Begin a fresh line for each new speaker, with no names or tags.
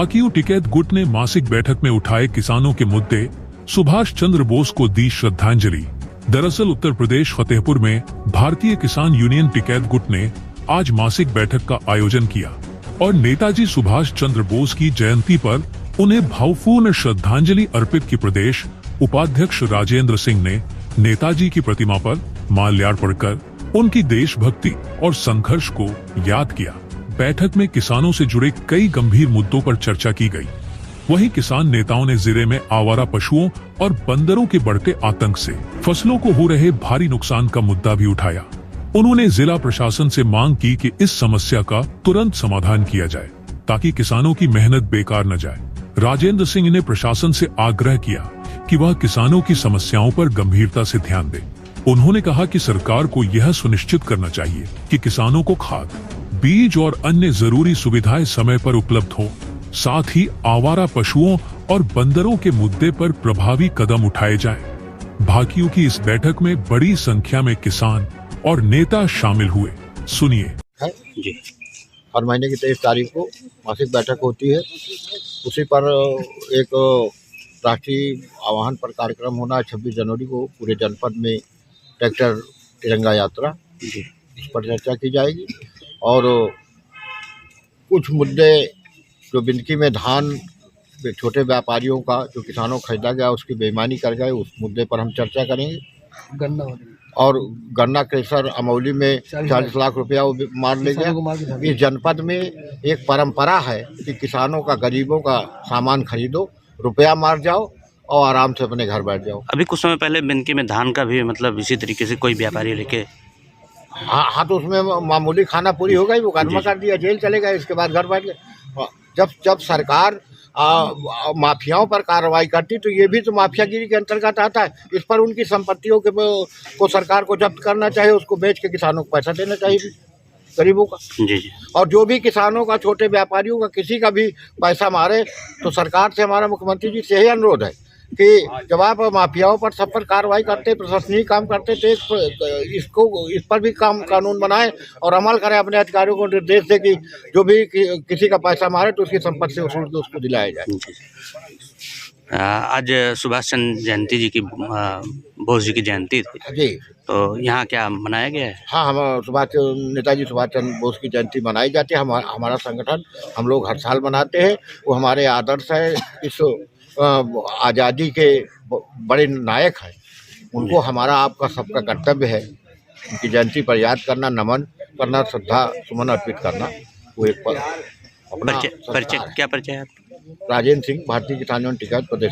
भाकियू टिकैत गुट ने मासिक बैठक में उठाए किसानों के मुद्दे, सुभाष चंद्र बोस को दी श्रद्धांजलि। दरअसल उत्तर प्रदेश फतेहपुर में भारतीय किसान यूनियन टिकैत गुट ने आज मासिक बैठक का आयोजन किया और नेताजी सुभाष चंद्र बोस की जयंती पर उन्हें भावपूर्ण श्रद्धांजलि अर्पित की। प्रदेश उपाध्यक्ष राजेंद्र सिंह ने नेताजी की प्रतिमा पर माल्यार्पण कर उनकी देशभक्ति और संघर्ष को याद किया। बैठक में किसानों से जुड़े कई गंभीर मुद्दों पर चर्चा की गई। वहीं किसान नेताओं ने जिले में आवारा पशुओं और बंदरों के बढ़ते आतंक से फसलों को हो रहे भारी नुकसान का मुद्दा भी उठाया। उन्होंने जिला प्रशासन से मांग की कि इस समस्या का तुरंत समाधान किया जाए ताकि किसानों की मेहनत बेकार न जाए। राजेंद्र सिंह ने प्रशासन से आग्रह किया कि वह किसानों की समस्याओं पर गंभीरता से ध्यान दे। उन्होंने कहा कि सरकार को यह सुनिश्चित करना चाहिए कि किसानों को खाद, बीज और अन्य जरूरी सुविधाएं समय पर उपलब्ध हो। साथ ही आवारा पशुओं और बंदरों के मुद्दे पर प्रभावी कदम उठाए जाएं। भाकियू की इस बैठक में बड़ी संख्या में किसान और नेता शामिल हुए। सुनिए।
जी, हर महीने की 23 तारीख को मासिक बैठक होती है। उसी पर एक राष्ट्रीय आह्वान पर कार्यक्रम होना है 26 जनवरी को पूरे जनपद में ट्रैक्टर तिरंगा यात्रा, इस पर चर्चा की जाएगी। और कुछ मुद्दे जो बिंदकी में धान छोटे व्यापारियों का जो किसानों को खरीदा गया उसकी बेईमानी कर गए, उस मुद्दे पर हम चर्चा करेंगे। और गन्ना क्रेशर अमौली में 40 लाख रुपया वो मार ले गया। इस जनपद में एक परंपरा है कि किसानों का, गरीबों का सामान खरीदो, रुपया मार जाओ और आराम से अपने घर बैठ जाओ।
अभी कुछ समय पहले बिंदकी में धान का भी मतलब इसी तरीके से कोई व्यापारी लेके
हाँ, तो उसमें मामूली खाना पूरी हो गई, वो कर्मा कर दिया, जेल चले गए, इसके बाद घर बैठ गए। जब सरकार माफियाओं पर कार्रवाई करती तो ये भी तो माफियागिरी के अंतर्गत आता है। इस पर उनकी संपत्तियों के को सरकार को जब्त करना चाहिए, उसको बेच के किसानों को पैसा देना चाहिए गरीबों का।
जी।
और जो भी किसानों का, छोटे व्यापारियों का किसी का भी पैसा मारे तो सरकार से हमारा मुख्यमंत्री जी से यही अनुरोध है कि जब आप माफियाओं पर सब पर कार्रवाई करते, प्रशासनिक काम करते थे, इस पर भी कानून बनाए और अमल करें। अपने अधिकारियों को निर्देश दे कि जो भी किसी का पैसा मारे तो उसकी संपत्ति से वसूल के उसको दिलाया जाए।
आज सुभाष चंद्र जयंती जी की बोस जी की जयंती थी
जी,
तो यहाँ क्या मनाया गया है?
हाँ, हम नेताजी सुभाष चंद्र बोस की जयंती मनाई जाती है। हमारा संगठन, हम लोग हर साल मनाते हैं। वो हमारे आदर्श है, इस आज़ादी के बड़े नायक हैं। उनको हमारा, आपका, सबका कर्तव्य है उनकी जयंती पर याद करना, नमन करना, श्रद्धा सुमन अर्पित करना। वो एक
परिचय क्या परिचय है?
राजेंद्र सिंह, भारतीय किसान यूनियन टिकैत प्रदेश।